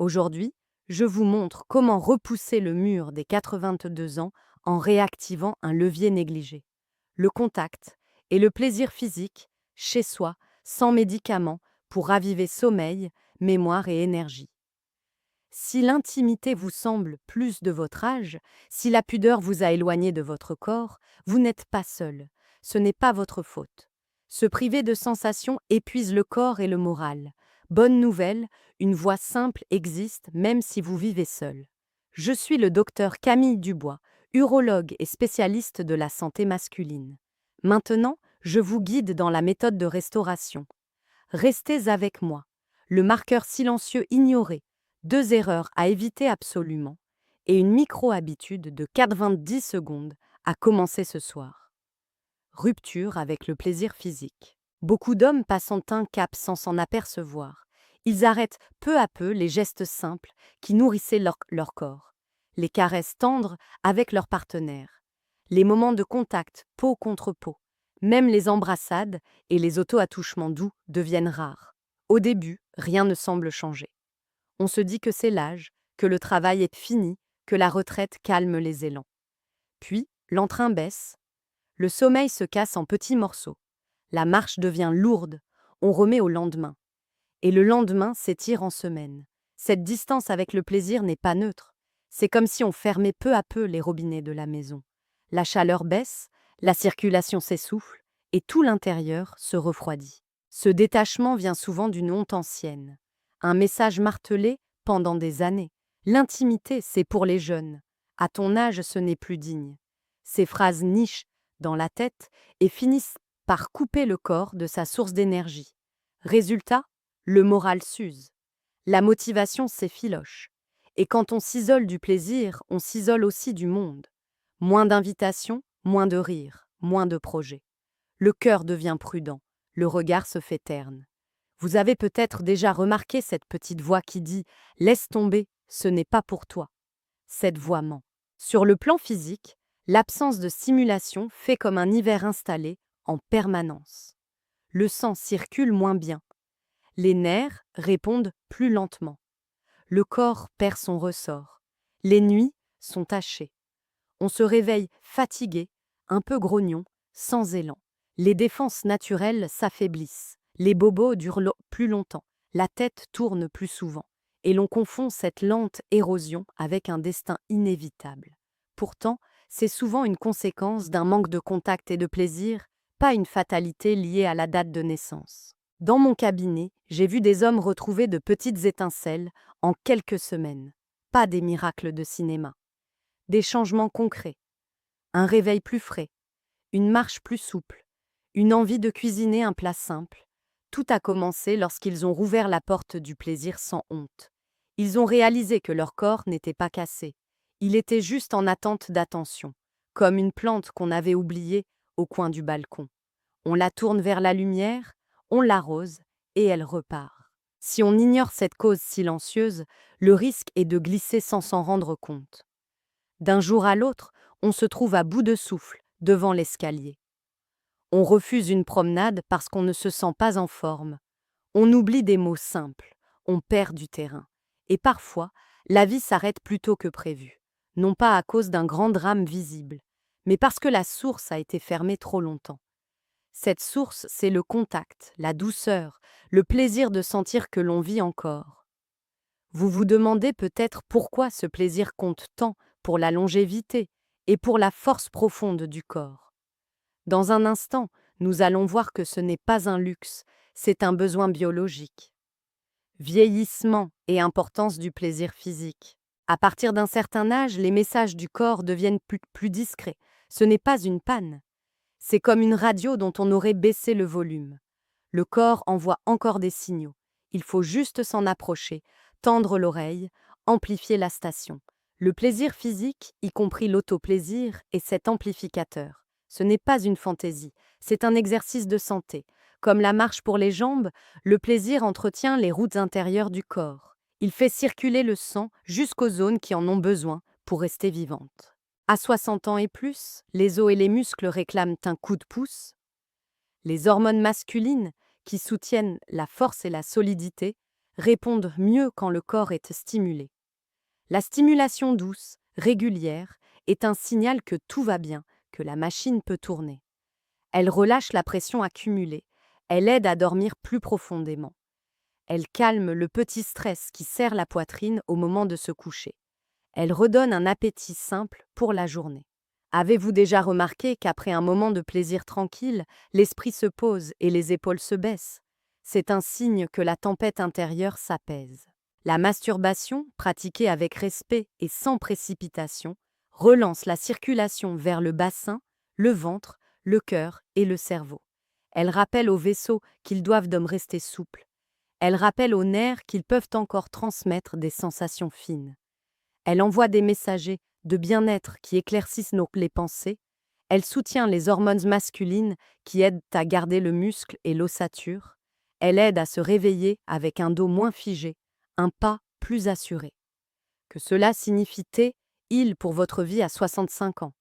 Aujourd'hui, je vous montre comment repousser le mur des 82 ans en réactivant un levier négligé. Le contact et le plaisir physique, chez soi, sans médicaments, pour raviver sommeil, mémoire et énergie. Si l'intimité vous semble plus de votre âge, si la pudeur vous a éloigné de votre corps, vous n'êtes pas seul. Ce n'est pas votre faute. Se priver de sensations épuise le corps et le moral. Bonne nouvelle, une voie simple existe même si vous vivez seul. Je suis le docteur Camille Dubois, urologue et spécialiste de la santé masculine. Maintenant, je vous guide dans la méthode de restauration. Restez avec moi. Le marqueur silencieux ignoré, 2 erreurs à éviter absolument, et une micro-habitude de 90 secondes à commencer ce soir. Rupture avec le plaisir physique. Beaucoup d'hommes passent un cap sans s'en apercevoir. Ils arrêtent peu à peu les gestes simples qui nourrissaient leur corps, les caresses tendres avec leur partenaire, les moments de contact peau contre peau. Même les embrassades et les auto-attouchements doux deviennent rares. Au début, rien ne semble changer. On se dit que c'est l'âge, que le travail est fini, que la retraite calme les élans. Puis, l'entrain baisse, le sommeil se casse en petits morceaux. La marche devient lourde, on remet au lendemain. Et le lendemain s'étire en semaines. Cette distance avec le plaisir n'est pas neutre. C'est comme si on fermait peu à peu les robinets de la maison. La chaleur baisse, la circulation s'essouffle, et tout l'intérieur se refroidit. Ce détachement vient souvent d'une honte ancienne. Un message martelé pendant des années. L'intimité, c'est pour les jeunes. À ton âge, ce n'est plus digne. Ces phrases nichent dans la tête et finissent par couper le corps de sa source d'énergie. Résultat, le moral s'use. La motivation s'effiloche. Et quand on s'isole du plaisir, on s'isole aussi du monde. Moins d'invitations, moins de rires, moins de projets. Le cœur devient prudent, le regard se fait terne. Vous avez peut-être déjà remarqué cette petite voix qui dit « Laisse tomber, ce n'est pas pour toi ». Cette voix ment. Sur le plan physique, l'absence de stimulation fait comme un hiver installé en permanence. Le sang circule moins bien. Les nerfs répondent plus lentement. Le corps perd son ressort. Les nuits sont tachées. On se réveille fatigué, un peu grognon, sans élan. Les défenses naturelles s'affaiblissent. Les bobos durent plus longtemps. La tête tourne plus souvent. Et l'on confond cette lente érosion avec un destin inévitable. Pourtant, c'est souvent une conséquence d'un manque de contact et de plaisir, pas une fatalité liée à la date de naissance. Dans mon cabinet, j'ai vu des hommes retrouver de petites étincelles en quelques semaines. Pas des miracles de cinéma. Des changements concrets. Un réveil plus frais. Une marche plus souple. Une envie de cuisiner un plat simple. Tout a commencé lorsqu'ils ont rouvert la porte du plaisir sans honte. Ils ont réalisé que leur corps n'était pas cassé. Il était juste en attente d'attention, comme une plante qu'on avait oubliée au coin du balcon. On la tourne vers la lumière, on l'arrose et elle repart. Si on ignore cette cause silencieuse, le risque est de glisser sans s'en rendre compte. D'un jour à l'autre, on se trouve à bout de souffle devant l'escalier. On refuse une promenade parce qu'on ne se sent pas en forme. On oublie des mots simples, on perd du terrain. Et parfois, la vie s'arrête plus tôt que prévu. Non pas à cause d'un grand drame visible, mais parce que la source a été fermée trop longtemps. Cette source, c'est le contact, la douceur, le plaisir de sentir que l'on vit encore. Vous vous demandez peut-être pourquoi ce plaisir compte tant pour la longévité et pour la force profonde du corps. Dans un instant, nous allons voir que ce n'est pas un luxe, c'est un besoin biologique. Vieillissement et importance du plaisir physique. À partir d'un certain âge, les messages du corps deviennent plus discrets. Ce n'est pas une panne. C'est comme une radio dont on aurait baissé le volume. Le corps envoie encore des signaux. Il faut juste s'en approcher, tendre l'oreille, amplifier la station. Le plaisir physique, y compris l'autoplaisir, est cet amplificateur. Ce n'est pas une fantaisie, c'est un exercice de santé. Comme la marche pour les jambes, le plaisir entretient les routes intérieures du corps. Il fait circuler le sang jusqu'aux zones qui en ont besoin pour rester vivantes. À 60 ans et plus, les os et les muscles réclament un coup de pouce. Les hormones masculines, qui soutiennent la force et la solidité, répondent mieux quand le corps est stimulé. La stimulation douce, régulière, est un signal que tout va bien, que la machine peut tourner. Elle relâche la pression accumulée, elle aide à dormir plus profondément. Elle calme le petit stress qui serre la poitrine au moment de se coucher. Elle redonne un appétit simple pour la journée. Avez-vous déjà remarqué qu'après un moment de plaisir tranquille, l'esprit se pose et les épaules se baissent? C'est un signe que la tempête intérieure s'apaise. La masturbation, pratiquée avec respect et sans précipitation, relance la circulation vers le bassin, le ventre, le cœur et le cerveau. Elle rappelle aux vaisseaux qu'ils doivent rester souples. Elle rappelle aux nerfs qu'ils peuvent encore transmettre des sensations fines. Elle envoie des messagers de bien-être qui éclaircissent les pensées. Elle soutient les hormones masculines qui aident à garder le muscle et l'ossature. Elle aide à se réveiller avec un dos moins figé, un pas plus assuré. Que cela signifie il pour votre vie à 65 ans.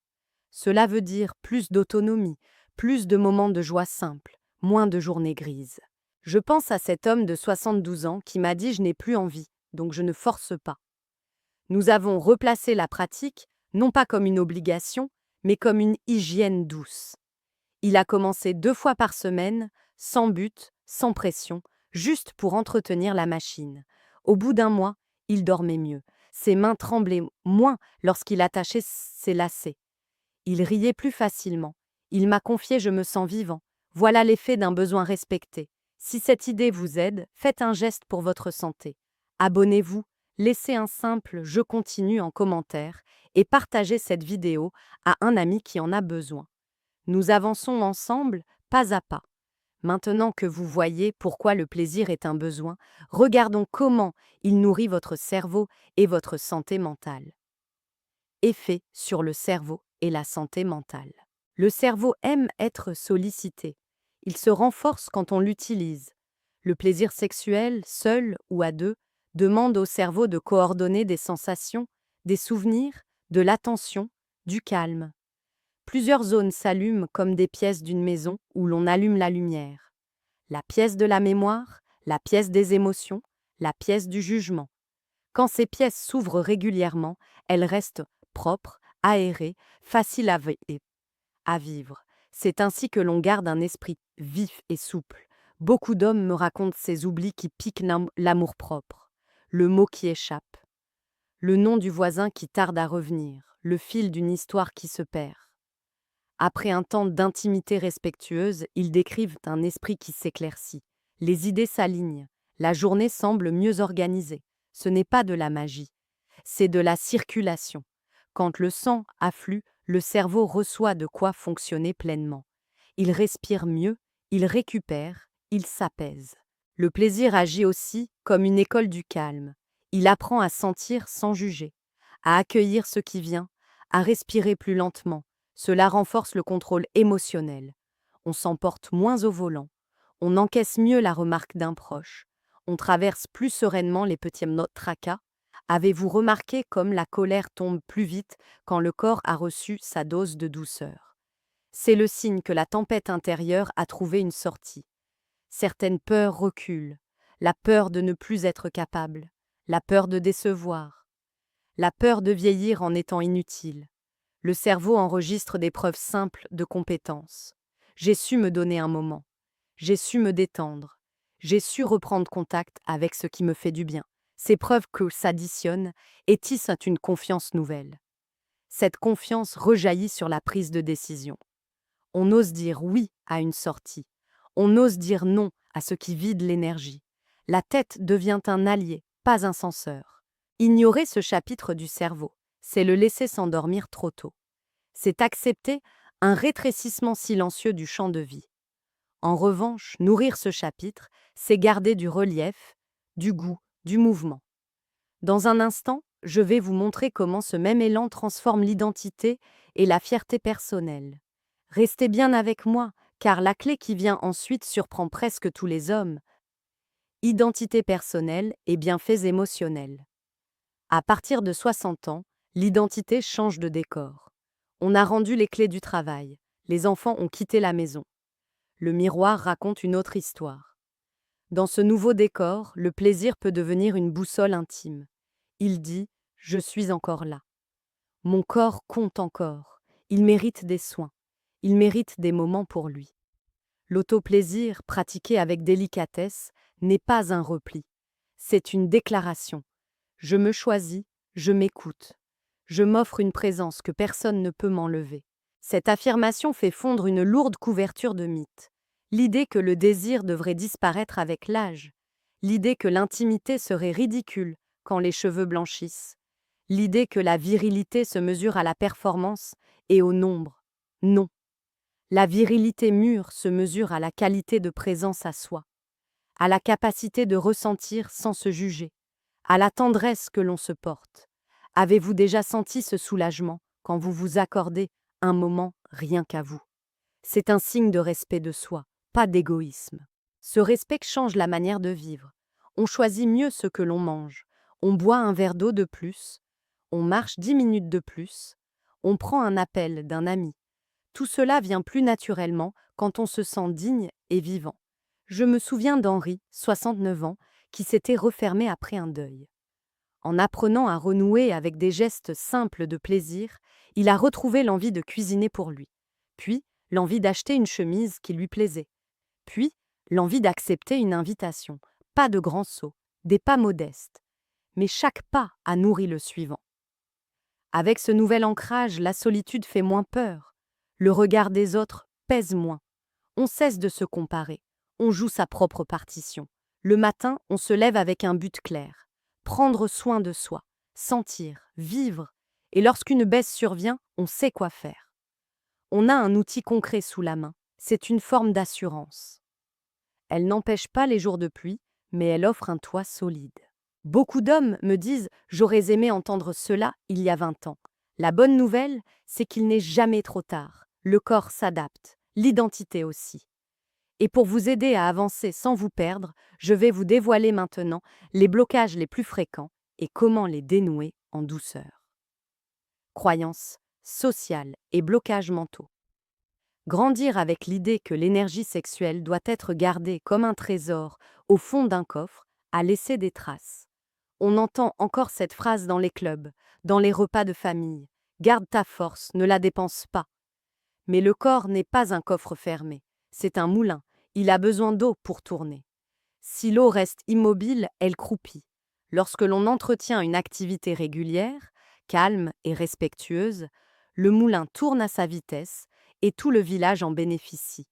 Cela veut dire plus d'autonomie, plus de moments de joie simple, moins de journées grises. Je pense à cet homme de 72 ans qui m'a dit « je n'ai plus envie, donc je ne force pas ». Nous avons replacé la pratique, non pas comme une obligation, mais comme une hygiène douce. Il a commencé 2 fois par semaine, sans but, sans pression, juste pour entretenir la machine. Au bout d'1 mois, il dormait mieux. Ses mains tremblaient moins lorsqu'il attachait ses lacets. Il riait plus facilement. Il m'a confié « je me sens vivant ». Voilà l'effet d'un besoin respecté. Si cette idée vous aide, faites un geste pour votre santé. Abonnez-vous, laissez un simple « je continue » en commentaire et partagez cette vidéo à un ami qui en a besoin. Nous avançons ensemble, pas à pas. Maintenant que vous voyez pourquoi le plaisir est un besoin, regardons comment il nourrit votre cerveau et votre santé mentale. Effet sur le cerveau et la santé mentale. Le cerveau aime être sollicité. Il se renforce quand on l'utilise. Le plaisir sexuel, seul ou à deux, demande au cerveau de coordonner des sensations, des souvenirs, de l'attention, du calme. Plusieurs zones s'allument comme des pièces d'une maison où l'on allume la lumière. La pièce de la mémoire, la pièce des émotions, la pièce du jugement. Quand ces pièces s'ouvrent régulièrement, elles restent propres, aérées, faciles à vivre. C'est ainsi que l'on garde un esprit vif et souple. Beaucoup d'hommes me racontent ces oublis qui piquent l'amour-propre, le mot qui échappe, le nom du voisin qui tarde à revenir, le fil d'une histoire qui se perd. Après un temps d'intimité respectueuse, ils décrivent un esprit qui s'éclaircit. Les idées s'alignent, la journée semble mieux organisée. Ce n'est pas de la magie, c'est de la circulation. Quand le sang afflue, le cerveau reçoit de quoi fonctionner pleinement. Il respire mieux, il récupère, il s'apaise. Le plaisir agit aussi comme une école du calme. Il apprend à sentir sans juger, à accueillir ce qui vient, à respirer plus lentement. Cela renforce le contrôle émotionnel. On s'emporte moins au volant. On encaisse mieux la remarque d'un proche. On traverse plus sereinement les petits tracas. Avez-vous remarqué comme la colère tombe plus vite quand le corps a reçu sa dose de douceur? C'est le signe que la tempête intérieure a trouvé une sortie. Certaines peurs reculent. La peur de ne plus être capable. La peur de décevoir. La peur de vieillir en étant inutile. Le cerveau enregistre des preuves simples de compétence. J'ai su me donner un moment. J'ai su me détendre. J'ai su reprendre contact avec ce qui me fait du bien. Ces preuves que s'additionnent et tissent une confiance nouvelle. Cette confiance rejaillit sur la prise de décision. On ose dire oui à une sortie. On ose dire non à ce qui vide l'énergie. La tête devient un allié, pas un censeur. Ignorer ce chapitre du cerveau, c'est le laisser s'endormir trop tôt. C'est accepter un rétrécissement silencieux du champ de vie. En revanche, nourrir ce chapitre, c'est garder du relief, du goût, du mouvement. Dans un instant, je vais vous montrer comment ce même élan transforme l'identité et la fierté personnelle. Restez bien avec moi, car la clé qui vient ensuite surprend presque tous les hommes. Identité personnelle et bienfaits émotionnels. À partir de 60 ans, l'identité change de décor. On a rendu les clés du travail, les enfants ont quitté la maison. Le miroir raconte une autre histoire. Dans ce nouveau décor, le plaisir peut devenir une boussole intime. Il dit « Je suis encore là ». Mon corps compte encore. Il mérite des soins. Il mérite des moments pour lui. L'autoplaisir, pratiqué avec délicatesse, n'est pas un repli. C'est une déclaration. Je me choisis, je m'écoute. Je m'offre une présence que personne ne peut m'enlever. Cette affirmation fait fondre une lourde couverture de mythes. L'idée que le désir devrait disparaître avec l'âge. L'idée que l'intimité serait ridicule quand les cheveux blanchissent. L'idée que la virilité se mesure à la performance et au nombre. Non. La virilité mûre se mesure à la qualité de présence à soi, à la capacité de ressentir sans se juger, à la tendresse que l'on se porte. Avez-vous déjà senti ce soulagement quand vous vous accordez un moment rien qu'à vous? C'est un signe de respect de soi, pas d'égoïsme. Ce respect change la manière de vivre. On choisit mieux ce que l'on mange. On boit un verre d'eau de plus. On marche 10 minutes de plus. On prend un appel d'un ami. Tout cela vient plus naturellement quand on se sent digne et vivant. Je me souviens d'Henri, 69 ans, qui s'était refermé après un deuil. En apprenant à renouer avec des gestes simples de plaisir, il a retrouvé l'envie de cuisiner pour lui, puis l'envie d'acheter une chemise qui lui plaisait, puis l'envie d'accepter une invitation, pas de grands sauts, des pas modestes. Mais chaque pas a nourri le suivant. Avec ce nouvel ancrage, la solitude fait moins peur. Le regard des autres pèse moins. On cesse de se comparer. On joue sa propre partition. Le matin, on se lève avec un but clair. Prendre soin de soi, sentir, vivre. Et lorsqu'une baisse survient, on sait quoi faire. On a un outil concret sous la main. C'est une forme d'assurance. Elle n'empêche pas les jours de pluie, mais elle offre un toit solide. Beaucoup d'hommes me disent « J'aurais aimé entendre cela il y a 20 ans ». La bonne nouvelle, c'est qu'il n'est jamais trop tard. Le corps s'adapte, l'identité aussi. Et pour vous aider à avancer sans vous perdre, je vais vous dévoiler maintenant les blocages les plus fréquents et comment les dénouer en douceur. Croyances sociales et blocages mentaux. Grandir avec l'idée que l'énergie sexuelle doit être gardée comme un trésor au fond d'un coffre a laissé des traces. On entend encore cette phrase dans les clubs, dans les repas de famille. Garde ta force, ne la dépense pas. Mais le corps n'est pas un coffre fermé, c'est un moulin. Il a besoin d'eau pour tourner. Si l'eau reste immobile, elle croupit. Lorsque l'on entretient une activité régulière, calme et respectueuse, le moulin tourne à sa vitesse et tout le village en bénéficie.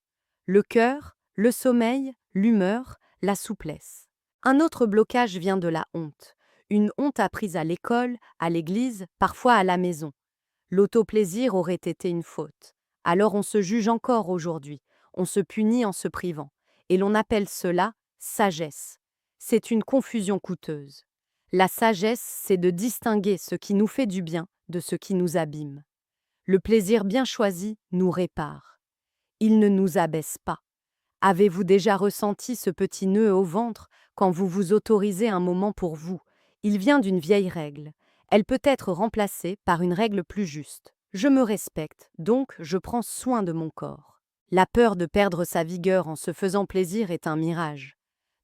Le cœur, le sommeil, l'humeur, la souplesse. Un autre blocage vient de la honte. Une honte apprise à l'école, à l'église, parfois à la maison. L'autoplaisir aurait été une faute. Alors on se juge encore aujourd'hui. On se punit en se privant. Et l'on appelle cela sagesse. C'est une confusion coûteuse. La sagesse, c'est de distinguer ce qui nous fait du bien de ce qui nous abîme. Le plaisir bien choisi nous répare. Il ne nous abaisse pas. Avez-vous déjà ressenti ce petit nœud au ventre quand vous vous autorisez un moment pour vous? Il vient d'une vieille règle. Elle peut être remplacée par une règle plus juste. Je me respecte, donc je prends soin de mon corps. La peur de perdre sa vigueur en se faisant plaisir est un mirage.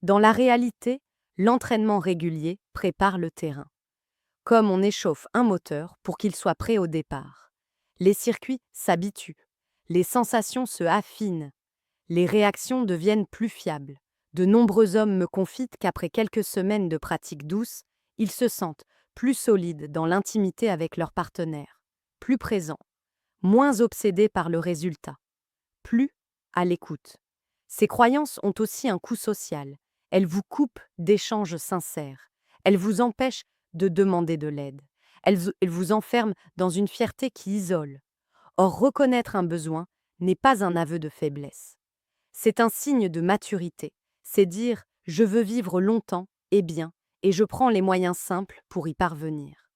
Dans la réalité, l'entraînement régulier prépare le terrain. Comme on échauffe un moteur pour qu'il soit prêt au départ. Les circuits s'habituent. Les sensations se affinent. Les réactions deviennent plus fiables. De nombreux hommes me confient qu'après quelques semaines de pratique douce, ils se sentent plus solides dans l'intimité avec leur partenaire, plus présents, moins obsédés par le résultat, plus à l'écoute. Ces croyances ont aussi un coût social. Elles vous coupent d'échanges sincères. Elles vous empêchent de demander de l'aide. Elles vous enferment dans une fierté qui isole. Or, reconnaître un besoin n'est pas un aveu de faiblesse. C'est un signe de maturité. C'est dire « je veux vivre longtemps et bien, et je prends les moyens simples pour y parvenir ».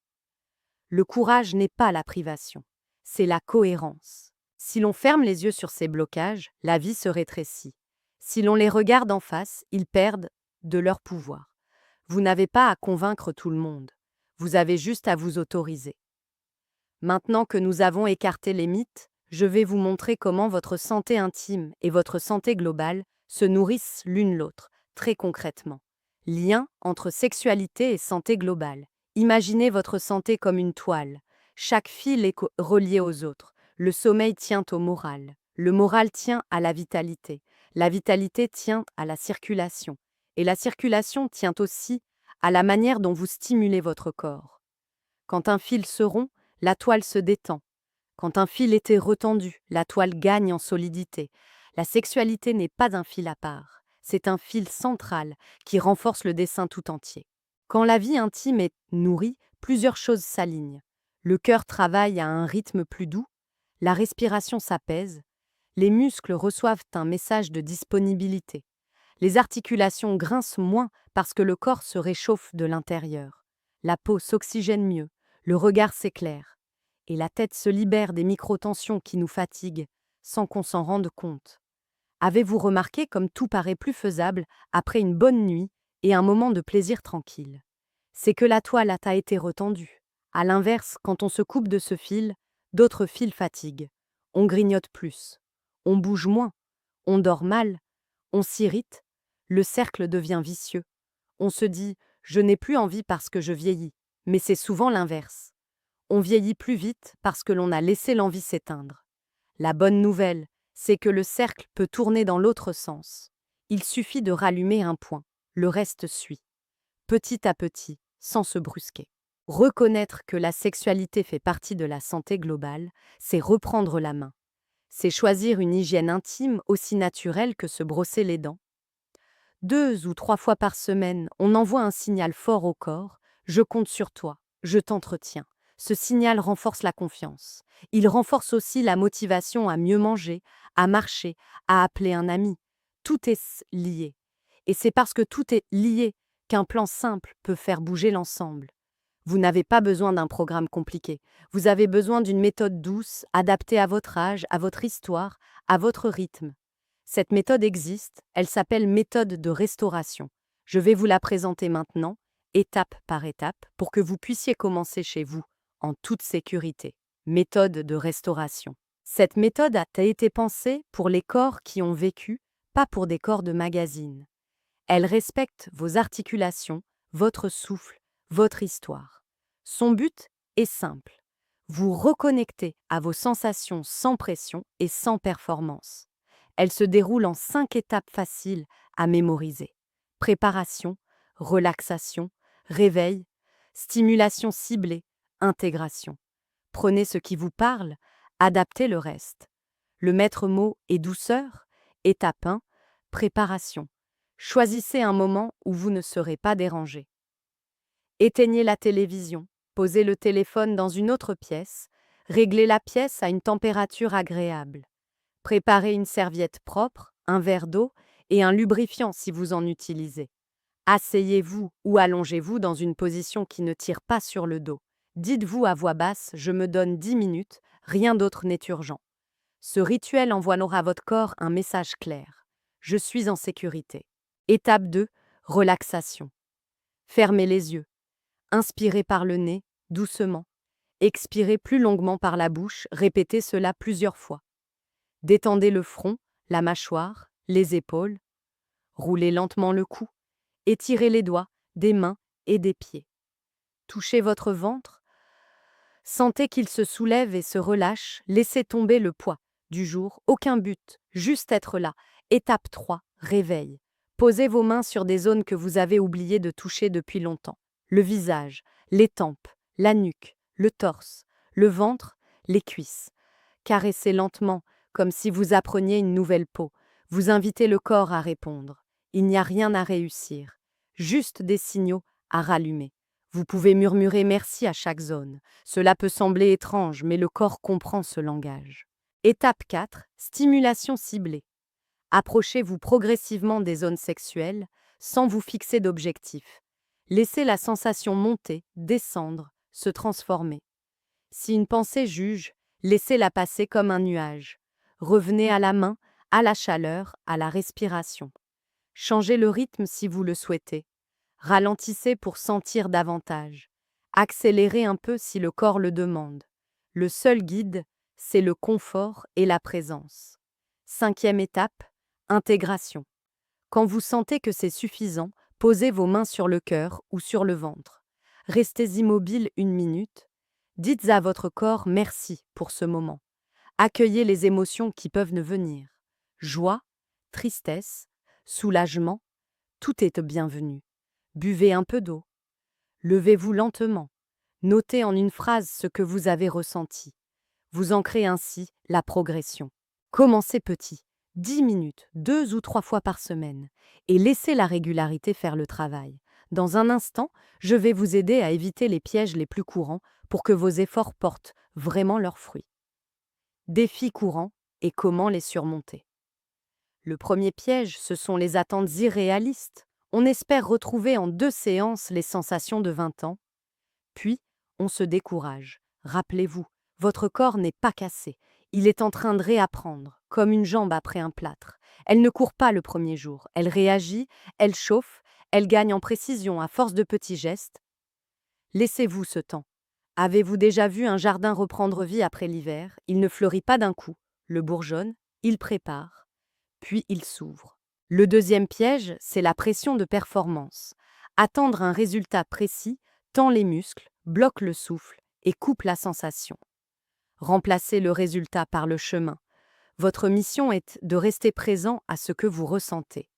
Le courage n'est pas la privation, c'est la cohérence. Si l'on ferme les yeux sur ces blocages, la vie se rétrécit. Si l'on les regarde en face, ils perdent de leur pouvoir. Vous n'avez pas à convaincre tout le monde. Vous avez juste à vous autoriser. Maintenant que nous avons écarté les mythes, je vais vous montrer comment votre santé intime et votre santé globale se nourrissent l'une l'autre, très concrètement. Lien entre sexualité et santé globale. Imaginez votre santé comme une toile. Chaque fil est relié aux autres. Le sommeil tient au moral. Le moral tient à la vitalité. La vitalité tient à la circulation. Et la circulation tient aussi à la manière dont vous stimulez votre corps. Quand un fil se rompt, la toile se détend. Quand un fil était retendu, la toile gagne en solidité. La sexualité n'est pas un fil à part, c'est un fil central qui renforce le dessin tout entier. Quand la vie intime est nourrie, plusieurs choses s'alignent. Le cœur travaille à un rythme plus doux, la respiration s'apaise, les muscles reçoivent un message de disponibilité. Les articulations grincent moins parce que le corps se réchauffe de l'intérieur. La peau s'oxygène mieux, le regard s'éclaire. Et la tête se libère des micro-tensions qui nous fatiguent, sans qu'on s'en rende compte. Avez-vous remarqué comme tout paraît plus faisable après une bonne nuit et un moment de plaisir tranquille? C'est que la toile a été retendue. À l'inverse, quand on se coupe de ce fil, d'autres fils fatiguent. On grignote plus, on bouge moins, on dort mal, on s'irrite, le cercle devient vicieux. On se dit « je n'ai plus envie parce que je vieillis », mais c'est souvent l'inverse. On vieillit plus vite parce que l'on a laissé l'envie s'éteindre. La bonne nouvelle, c'est que le cercle peut tourner dans l'autre sens. Il suffit de rallumer un point, le reste suit. Petit à petit, sans se brusquer. Reconnaître que la sexualité fait partie de la santé globale, c'est reprendre la main. C'est choisir une hygiène intime aussi naturelle que se brosser les dents. 2 ou 3 fois par semaine, on envoie un signal fort au corps « je compte sur toi, je t'entretiens ». Ce signal renforce la confiance. Il renforce aussi la motivation à mieux manger, à marcher, à appeler un ami. Tout est lié. Et c'est parce que tout est lié qu'un plan simple peut faire bouger l'ensemble. Vous n'avez pas besoin d'un programme compliqué. Vous avez besoin d'une méthode douce, adaptée à votre âge, à votre histoire, à votre rythme. Cette méthode existe, elle s'appelle méthode de restauration. Je vais vous la présenter maintenant, étape par étape, pour que vous puissiez commencer chez vous, en toute sécurité. Méthode de restauration. Cette méthode a été pensée pour les corps qui ont vécu, pas pour des corps de magazine. Elle respecte vos articulations, votre souffle, votre histoire. Son but est simple. Vous reconnecter à vos sensations sans pression et sans performance. Elle se déroule en 5 étapes faciles à mémoriser. Préparation, relaxation, réveil, stimulation ciblée, intégration. Prenez ce qui vous parle, adaptez le reste. Le maître mot est douceur. Étape 1, préparation. Choisissez un moment où vous ne serez pas dérangé. Éteignez la télévision, posez le téléphone dans une autre pièce, réglez la pièce à une température agréable. Préparez une serviette propre, un verre d'eau et un lubrifiant si vous en utilisez. Asseyez-vous ou allongez-vous dans une position qui ne tire pas sur le dos. Dites-vous à voix basse « je me donne 10 minutes, rien d'autre n'est urgent ». Ce rituel envoie à votre corps un message clair. Je suis en sécurité. Étape 2, relaxation. Fermez les yeux. Inspirez par le nez, doucement. Expirez plus longuement par la bouche, répétez cela plusieurs fois. Détendez le front, la mâchoire, les épaules. Roulez lentement le cou. Étirez les doigts, des mains et des pieds. Touchez votre ventre. Sentez qu'il se soulève et se relâche. Laissez tomber le poids du jour. Aucun but, juste être là. Étape 3, réveil. Posez vos mains sur des zones que vous avez oublié de toucher depuis longtemps. Le visage, les tempes, la nuque, le torse, le ventre, les cuisses. Caressez lentement, comme si vous appreniez une nouvelle peau. Vous invitez le corps à répondre. Il n'y a rien à réussir, juste des signaux à rallumer. Vous pouvez murmurer merci à chaque zone. Cela peut sembler étrange, mais le corps comprend ce langage. Étape 4, stimulation ciblée. Approchez-vous progressivement des zones sexuelles, sans vous fixer d'objectif. Laissez la sensation monter, descendre, se transformer. Si une pensée juge, laissez-la passer comme un nuage. Revenez à la main, à la chaleur, à la respiration. Changez le rythme si vous le souhaitez. Ralentissez pour sentir davantage. Accélérez un peu si le corps le demande. Le seul guide, c'est le confort et la présence. 5e étape, intégration. Quand vous sentez que c'est suffisant, posez vos mains sur le cœur ou sur le ventre. Restez immobile 1 minute. Dites à votre corps merci pour ce moment. Accueillez les émotions qui peuvent ne venir. Joie, tristesse, soulagement, tout est bienvenu. Buvez un peu d'eau. Levez-vous lentement. Notez en une phrase ce que vous avez ressenti. Vous ancrez ainsi la progression. Commencez petit, 10 minutes, 2 ou 3 fois par semaine, et laissez la régularité faire le travail. Dans un instant, je vais vous aider à éviter les pièges les plus courants pour que vos efforts portent vraiment leurs fruits. Défis courants et comment les surmonter. Le premier piège, ce sont les attentes irréalistes. On espère retrouver en 2 séances les sensations de 20 ans, puis on se décourage. Rappelez-vous, votre corps n'est pas cassé. Il est en train de réapprendre, comme une jambe après un plâtre. Elle ne court pas le premier jour. Elle réagit, elle chauffe, elle gagne en précision à force de petits gestes. Laissez-vous ce temps. Avez-vous déjà vu un jardin reprendre vie après l'hiver? Il ne fleurit pas d'un coup. Le bourgeonne, il prépare, puis il s'ouvre. Le deuxième piège, c'est la pression de performance. Attendre un résultat précis tend les muscles, bloque le souffle et coupe la sensation. Remplacez le résultat par le chemin. Votre mission est de rester présent à ce que vous ressentez.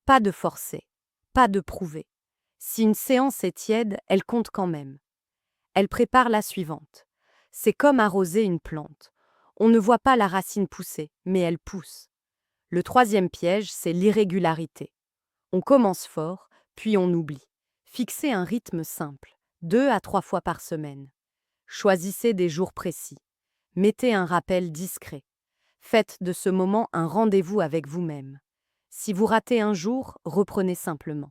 Pas de forcer, pas de prouver. Si une séance est tiède, elle compte quand même. Elle prépare la suivante. C'est comme arroser une plante. On ne voit pas la racine pousser, mais elle pousse. Le troisième piège, c'est l'irrégularité. On commence fort, puis on oublie. Fixez un rythme simple, 2 à 3 fois par semaine. Choisissez des jours précis. Mettez un rappel discret. Faites de ce moment un rendez-vous avec vous-même. Si vous ratez un jour, reprenez simplement.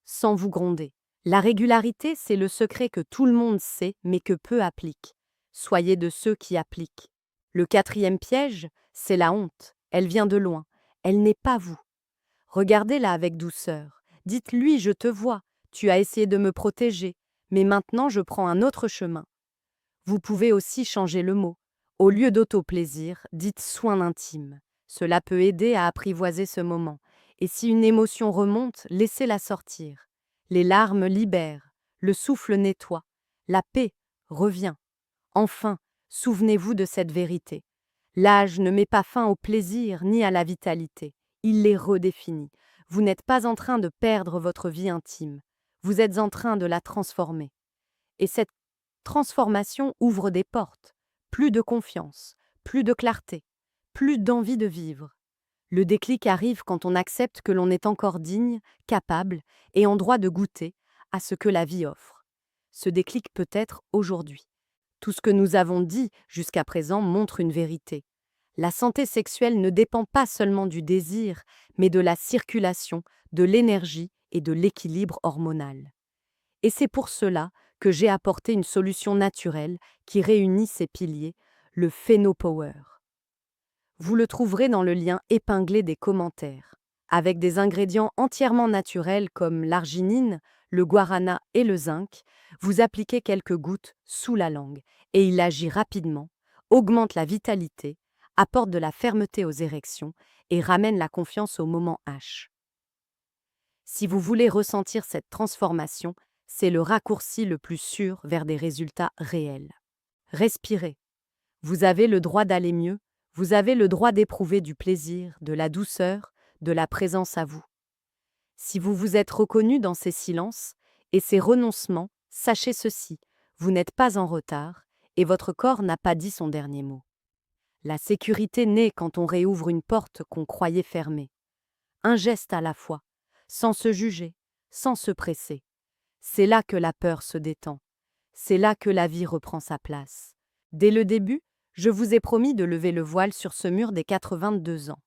Sans vous gronder. La régularité, c'est le secret que tout le monde sait, mais que peu appliquent. Soyez de ceux qui appliquent. Le quatrième piège, c'est la honte. Elle vient de loin. Elle n'est pas vous. Regardez-la avec douceur. Dites-lui, je te vois. Tu as essayé de me protéger, mais maintenant je prends un autre chemin. Vous pouvez aussi changer le mot. Au lieu d'auto-plaisir, dites soin intime. Cela peut aider à apprivoiser ce moment. Et si une émotion remonte, laissez-la sortir. Les larmes libèrent, le souffle nettoie, la paix revient. Enfin, souvenez-vous de cette vérité. L'âge ne met pas fin au plaisir ni à la vitalité. Il les redéfinit. Vous n'êtes pas en train de perdre votre vie intime. Vous êtes en train de la transformer. Et cette transformation ouvre des portes. Plus de confiance, plus de clarté, plus d'envie de vivre. Le déclic arrive quand on accepte que l'on est encore digne, capable et en droit de goûter à ce que la vie offre. Ce déclic peut être aujourd'hui. Tout ce que nous avons dit jusqu'à présent montre une vérité. La santé sexuelle ne dépend pas seulement du désir, mais de la circulation, de l'énergie et de l'équilibre hormonal. Et c'est pour cela que j'ai apporté une solution naturelle qui réunit ces piliers, le PhenoPower. Vous le trouverez dans le lien épinglé des commentaires. Avec des ingrédients entièrement naturels comme l'arginine, le guarana et le zinc, vous appliquez quelques gouttes sous la langue et il agit rapidement, augmente la vitalité, apporte de la fermeté aux érections et ramène la confiance au moment H. Si vous voulez ressentir cette transformation, c'est le raccourci le plus sûr vers des résultats réels. Respirez. Vous avez le droit d'aller mieux, vous avez le droit d'éprouver du plaisir, de la douceur, de la présence à vous. Si vous vous êtes reconnu dans ces silences et ces renoncements, sachez ceci, vous n'êtes pas en retard et votre corps n'a pas dit son dernier mot. La sécurité naît quand on réouvre une porte qu'on croyait fermée. Un geste à la fois, sans se juger, sans se presser. C'est là que la peur se détend. C'est là que la vie reprend sa place. Dès le début, je vous ai promis de lever le voile sur ce mur des 82 ans.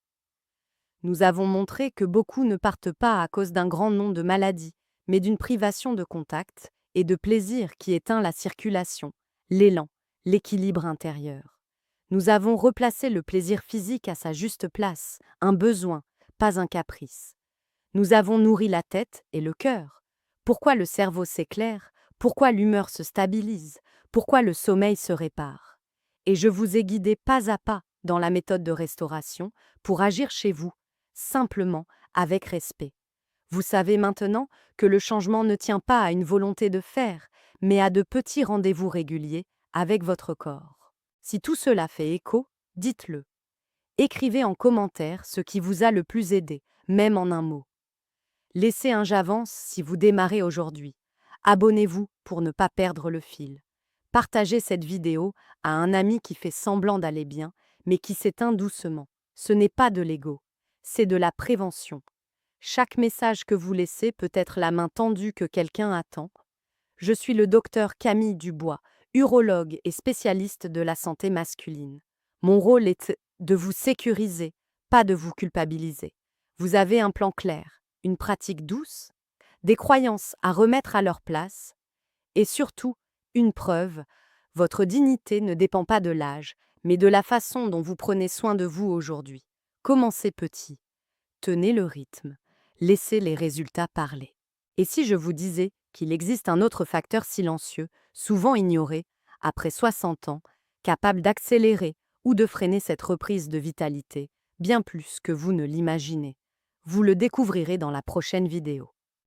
Nous avons montré que beaucoup ne partent pas à cause d'un grand nombre de maladies, mais d'une privation de contact et de plaisir qui éteint la circulation, l'élan, l'équilibre intérieur. Nous avons replacé le plaisir physique à sa juste place, un besoin, pas un caprice. Nous avons nourri la tête et le cœur. Pourquoi le cerveau s'éclaire? Pourquoi l'humeur se stabilise? Pourquoi le sommeil se répare? Et je vous ai guidé pas à pas dans la méthode de restauration pour agir chez vous, simplement avec respect. Vous savez maintenant que le changement ne tient pas à une volonté de faire, mais à de petits rendez-vous réguliers avec votre corps. Si tout cela fait écho, dites-le. Écrivez en commentaire ce qui vous a le plus aidé, même en un mot. Laissez un j'avance si vous démarrez aujourd'hui. Abonnez-vous pour ne pas perdre le fil. Partagez cette vidéo à un ami qui fait semblant d'aller bien, mais qui s'éteint doucement. Ce n'est pas de l'ego, c'est de la prévention. Chaque message que vous laissez peut être la main tendue que quelqu'un attend. Je suis le docteur Camille Dubois, urologue et spécialiste de la santé masculine. Mon rôle est de vous sécuriser, pas de vous culpabiliser. Vous avez un plan clair, une pratique douce, des croyances à remettre à leur place, et surtout, une preuve, votre dignité ne dépend pas de l'âge, mais de la façon dont vous prenez soin de vous aujourd'hui. Commencez petit, tenez le rythme, laissez les résultats parler. Et si je vous disais qu'il existe un autre facteur silencieux, souvent ignoré, après 60 ans, capable d'accélérer ou de freiner cette reprise de vitalité, bien plus que vous ne l'imaginez. Vous le découvrirez dans la prochaine vidéo.